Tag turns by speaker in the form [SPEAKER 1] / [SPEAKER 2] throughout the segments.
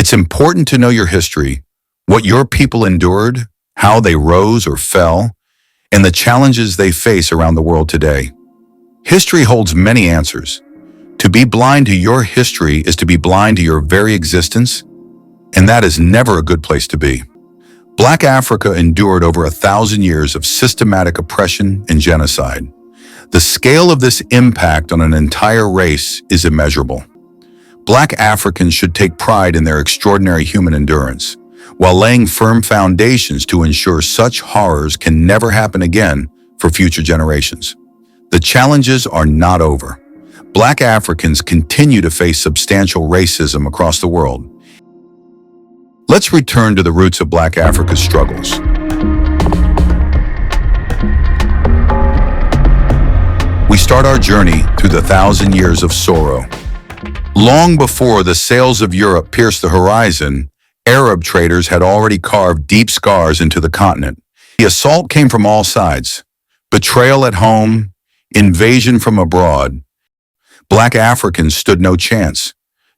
[SPEAKER 1] It's important to know your history, what your people endured, how they rose or fell, and the challenges they face around the world today. History holds many answers. To be blind to your history is to be blind to your very existence, and that is never a good place to be. Black Africa endured over 1,000 years of systematic oppression and genocide. The scale of this impact on an entire race is immeasurable. Black Africans should take pride in their extraordinary human endurance, while laying firm foundations to ensure such horrors can never happen again for future generations. The challenges are not over. Black Africans continue to face substantial racism across the world. Let's return to the roots of Black Africa's struggles. We start our journey through the 1,000 years of sorrow. Long before the sails of Europe pierced the horizon, Arab traders had already carved deep scars into the continent. The assault came from all sides: betrayal at home, invasion from abroad. Black Africans stood no chance,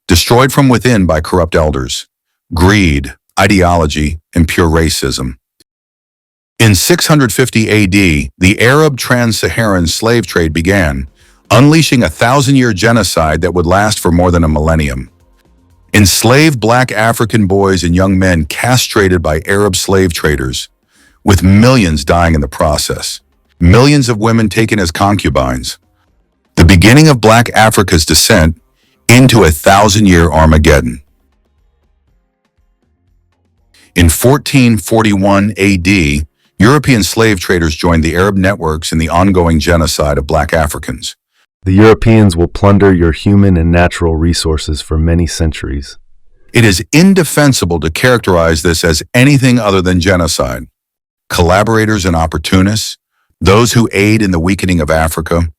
[SPEAKER 1] destroyed from within by corrupt elders, greed, ideology, and pure racism. In 650 AD, the Arab trans-Saharan slave trade began, unleashing a 1,000-year genocide that would last for more than a millennium. Enslaved Black African boys and young men castrated by Arab slave traders, with millions dying in the process. Millions of women taken as concubines. The beginning of Black Africa's descent into a 1,000-year Armageddon. In 1441 AD, European slave traders joined the Arab networks in the ongoing genocide of Black Africans.
[SPEAKER 2] The Europeans will plunder your human and natural resources for many centuries.
[SPEAKER 1] It is indefensible to characterize this as anything other than genocide. Collaborators and opportunists, those who aid in the weakening of Africa,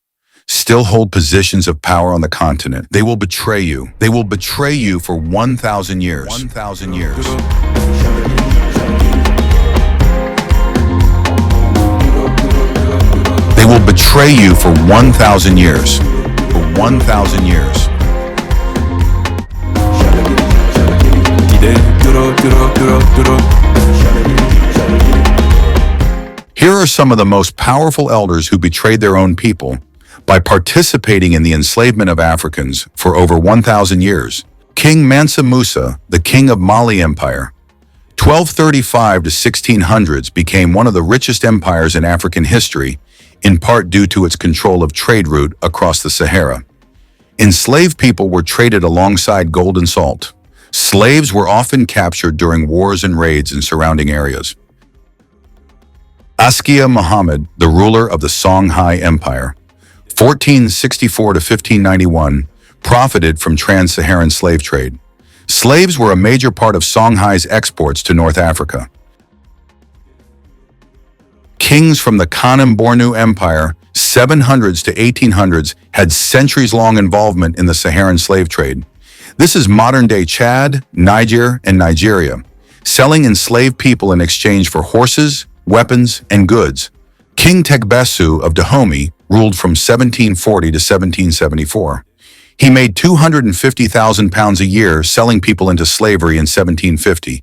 [SPEAKER 1] still hold positions of power on the continent. They will betray you. They will betray you for 1,000 years. 1,000 years. They will betray you for 1,000 years. For 1,000 years. Here are some of the most powerful elders who betrayed their own people by participating in the enslavement of Africans for over 1,000 years. King Mansa Musa, the king of Mali Empire, 1235 to 1600s, became one of the richest empires in African history, in part due to its control of trade route across the Sahara. Enslaved people were traded alongside gold and salt. Slaves were often captured during wars and raids in surrounding areas. Askia Muhammad, the ruler of the Songhai Empire, 1464 to 1591, profited from trans-Saharan slave trade. Slaves were a major part of Songhai's exports to North Africa. Kings from the Kanem Bornu Empire, 700s to 1800s, had centuries-long involvement in the Saharan slave trade. This is modern-day Chad, Niger, and Nigeria, selling enslaved people in exchange for horses, weapons, and goods. King Tegbesu of Dahomey ruled from 1740 to 1774. He made £250,000 a year selling people into slavery in 1750.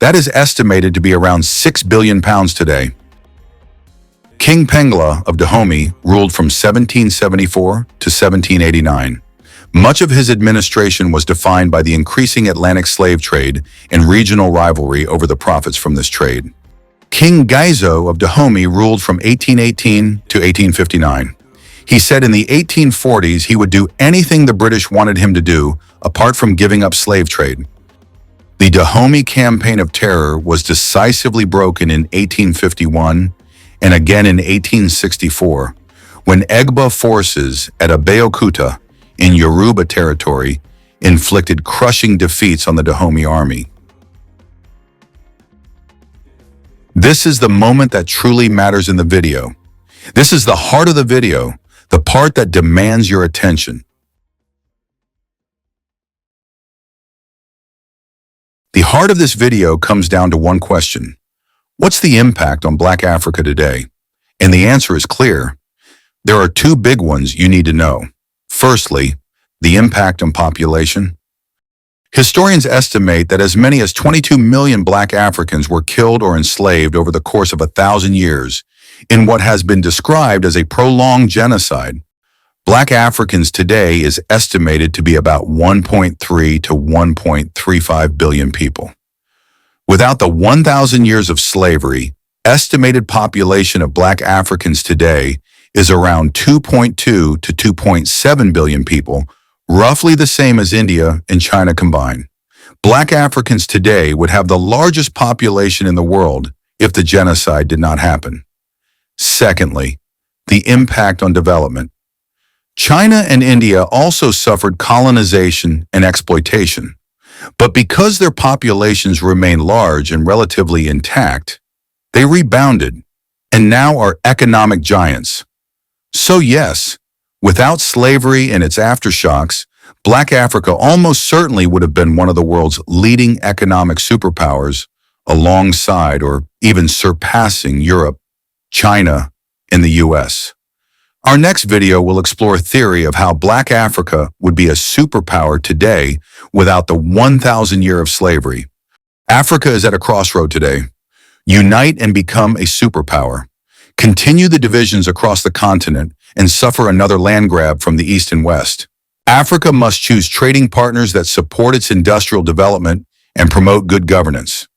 [SPEAKER 1] That is estimated to be around £6 billion today. King Pengla of Dahomey ruled from 1774 to 1789. Much of his administration was defined by the increasing Atlantic slave trade and regional rivalry over the profits from this trade. King Gaizo of Dahomey ruled from 1818 to 1859. He said in the 1840s he would do anything the British wanted him to do, apart from giving up slave trade. The Dahomey Campaign of Terror was decisively broken in 1851 and again in 1864, when Egba forces at Abeokuta in Yoruba territory inflicted crushing defeats on the Dahomey army. This is the moment that truly matters in the video. This is the heart of the video, the part that demands your attention. The heart of this video comes down to one question. What's the impact on Black Africa today? And the answer is clear. There are two big ones you need to know. Firstly, the impact on population. Historians estimate that as many as 22 million black Africans were killed or enslaved over the course of 1,000 years in what has been described as a prolonged genocide. Black Africans today is estimated to be about 1.3 to 1.35 billion people. Without the 1,000 years of slavery, estimated population of black Africans today is around 2.2 to 2.7 billion people, roughly the same as India and China combined. Black Africans today would have the largest population in the world if the genocide did not happen. Secondly, the impact on development. China and India also suffered colonization and exploitation, but because their populations remain large and relatively intact, they rebounded and now are economic giants. So yes, without slavery and its aftershocks, Black Africa almost certainly would have been one of the world's leading economic superpowers, alongside or even surpassing Europe, China, and the US. Our next video will explore a theory of how Black Africa would be a superpower today without the 1,000 years of slavery. Africa is at a crossroad today. Unite and become a superpower. Continue the divisions across the continent and suffer another land grab from the East and West. Africa must choose trading partners that support its industrial development and promote good governance.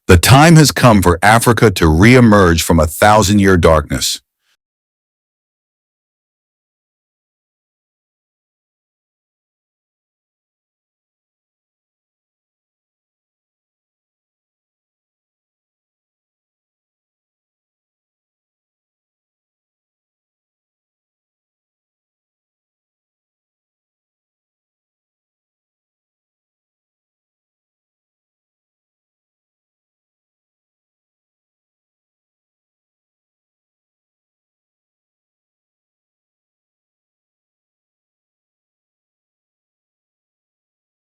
[SPEAKER 1] The time has come for Africa to re-emerge from 1,000-year darkness.